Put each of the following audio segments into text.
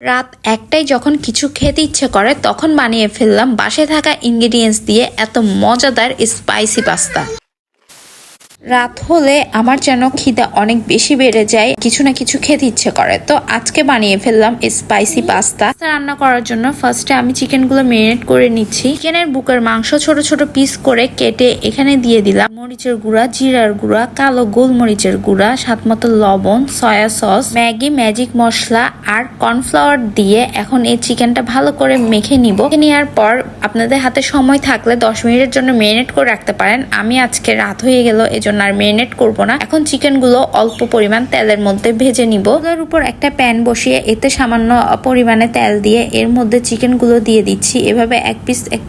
রাত একটাই যখন কিছু খেতে ইচ্ছে করে তখন বানিয়ে ফেললাম বাসায় থাকা ইনগ্রেডিয়েন্টস দিয়ে এত মজাদার স্পাইসি পাস্তা। রাত হলে আমার যেন খিদে অনেক বেশি বেড়ে যায়, কিছু না কিছু খেতে ইচ্ছে করে, তো আজকে বানিয়ে ফেললাম স্পাইসি পাস্তা। রান্না করার জন্য ফার্স্টে আমি চিকেনগুলো ম্যারিনেট করে নিচ্ছি। চিকেনের বুকের মাংস ছোট ছোট পিস করে কেটে এখানে দিয়ে দিলাম মরিচের গুঁড়া, জিরার গুঁড়া, কালো গোলমরিচের গুঁড়া, স্বাদমতো লবণ, সয়া সস, ম্যাগি ম্যাজিক মশলা আর কর্নফ্লাওয়ার দিয়ে এখন এই চিকেনটা ভালো করে মেখে নিব। নেওয়ার পর আপনাদের হাতে সময় থাকলে 10 মিনিটের জন্য ম্যারিনেট করে রাখতে পারেন। আমি আজকে রাত হয়ে গেল এজন্য আর ম্যারিনেট করব না। এখন চিকেন গুলো অল্প পরিমাণ তেলের মধ্যে ভেজে নিব। এর উপর একটা প্যান বসিয়ে এতে সামান্য পরিমাণে তেল দিয়ে এর মধ্যে চিকেন গুলো দিয়ে দিচ্ছি। এভাবে এক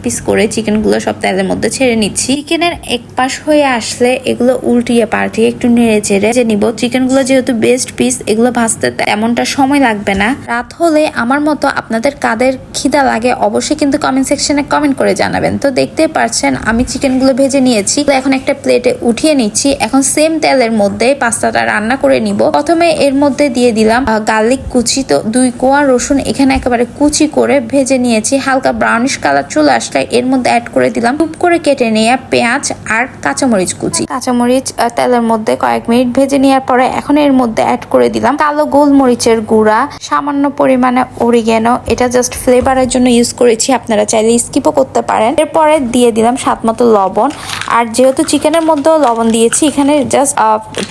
পিস করে চিকেন গুলো সব তেলের মধ্যে ছেড়ে নিচ্ছি। চিকেনের এক পাশ হয়ে আসলে এগুলো উল্টিয়ে পাল্টিয়ে একটু নেড়ে চেড়ে নিব। চিকেন গুলো যেহেতু বেস্ট পিস, এগুলো ভাজতে তেমনটা সময় লাগবে না। রাত হলে আমার মতো আপনাদের কাদের খিদা লাগে অবশ্যই কিন্তু কমেন্ট সেকশনে কমেন্ট করে জানাবেন। তো দেখতে পাচ্ছেন আমি চিকেন গুলো ভেজে নিয়েছি, এখন একটা প্লেটে উঠিয়ে নিচ্ছি। এখন সেম তেলের মধ্যে পাস্তাটা রান্না করে নিব। প্রথমে এর মধ্যে দিয়ে দিলাম গার্লিক কুচি, তো 2 কোয়া রসুন এখানে একেবারে কুচি করে ভেজে নিয়েছি। হালকা ব্রাউনিশ কালার চলে আসলে এর মধ্যে অ্যাড করে দিলাম টুপ করে কেটে নেওয়া পেঁয়াজ আর কাঁচামরিচ কুচি। কাঁচামরিচ তেলের মধ্যে কয়েক মিনিট ভেজে নেওয়ার পরে এখন এর মধ্যে অ্যাড করে দিলাম কালো গোলমরিচের গুঁড়া, সামান্য পরিমাণে অরিগ্যানো, এটা জাস্ট ফ্লেভারের জন্য ইউজ করেছি, আপনারা চাইলে স্কিপও করতে পারেন। এরপরে দিয়ে দিলাম স্বাদমতো লবণ, আর যেহেতু চিকেনের মধ্যেও লবণ দিয়েছি এখানে জাস্ট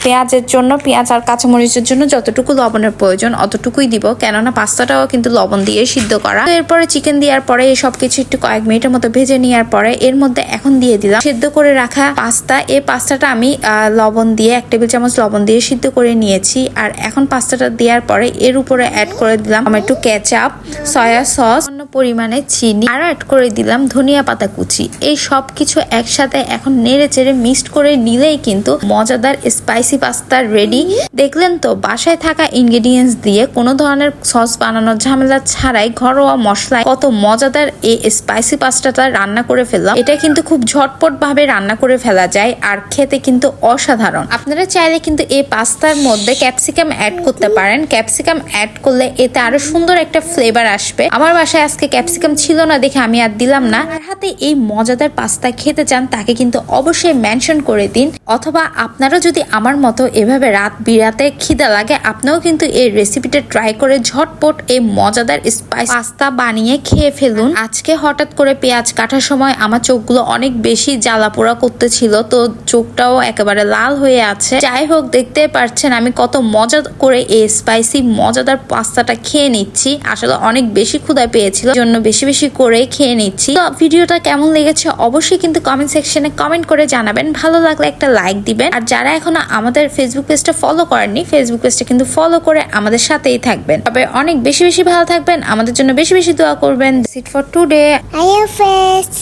পেঁয়াজের জন্য, পেঁয়াজ আর কাঁচামরিচের জন্য যতটুকু লবণের প্রয়োজন অতটুকুই দিব, কেননা পাস্তাটাও কিন্তু লবণ দিয়ে সিদ্ধ করা। এরপরে চিকেন দেওয়ার পরে এই সবকিছু একটু কয়েক মিনিটের মতো ভেজে নেওয়ার পরে এর মধ্যে এখন দিয়ে দিলাম সিদ্ধ করে রাখা পাস্তা। এই পাস্তাটা আমি লবণ দিয়ে 1 টেবিল চামচ লবণ দিয়ে সিদ্ধ করে নিয়েছি। আর এখন পাস্তাটা দেওয়ার পরে এর উপরে অ্যাড করে দিলাম একটু কেচাপ, সয়া সস, অন্য পরিমাণে চিনি, আর অ্যাড করে দিলাম ধনিয়া পাতা কুচি। এই সব কিছু একসাথে এখন নেড়ে চেড়ে মিক্সড করে নিলেই কিন্তু মজাদার স্পাইসি পাস্তা রেডি। দেখলেন তো, বাসায় থাকা ইনগ্রেডিয়েন্টস দিয়ে কোনো ধরনের সস বানানোর ঝামেলা ছাড়াই ঘরোয়া মশলায় কত মজাদার এই স্পাইসি পাস্তাটা রান্না করে ফেললাম। এটা কিন্তু খুব ঝটপট ভাবে রান্না করে ফেলা যায় আর খেতে কিন্তু অসাধারণ। আপনারা চাইলে কিন্তু এই পাস্তার মধ্যে ক্যাপসিকাম অ্যাড করতে পারেন। ক্যাপসিকাম অ্যাড করলে এতে আরো সুন্দর একটা ফ্লেভার আসবে। আমার বাসায় আজকে ক্যাপসিকাম ছিল না দেখে আমি আর দিলাম না। আর হাতে এই মজাদার পাস্তা খেতে চান তাকে কিন্তু অবশ্যই মেনশন করে দিন, অথবা আপনারা যদি আমার মতো এভাবে রাত বিরাতে খিদা লাগে আপনিও কিন্তু এই রেসিপিটা ট্রাই করে ঝটপট এই মজাদার স্পাইস পাস্তা বানিয়ে খেয়ে ফেলুন। আজকে হঠাৎ করে পেঁয়াজ কাটার সময় আমার চোখগুলো অনেক বেশি জ্বালা পোড়া করতেছিল, তো চোখটাও একেবারে লাল হয়ে আছে। যাই হোক, দেখতে পাচ্ছেন আমি কত মজা করে এই স্পাইসি মজাদার পাস্তাটা খেয়ে নিচ্ছি। আসলে অনেক বেশি ক্ষুধা পেয়েছিল, জন্য বেশি বেশি করে খেয়ে নিচ্ছি। তো ভিডিওটা কেমন লেগেছে অবশ্যই কিন্তু কমেন্ট সেকশনে কমেন্ট করে জানাবেন। ভালো লাগলে একটা লাইক দিবেন, আর যারা এখনো আমাদের ফেসবুক পেজটা ফলো করেননি ফেসবুক পেজটা কিন্তু ফলো করে আমাদের সাথেই থাকবেন। তবে অনেক বেশি বেশি ভালো থাকবেন, আমাদের জন্য বেশি বেশি দোয়া করবেন। That's it for today. আল্লাহ হাফেজ।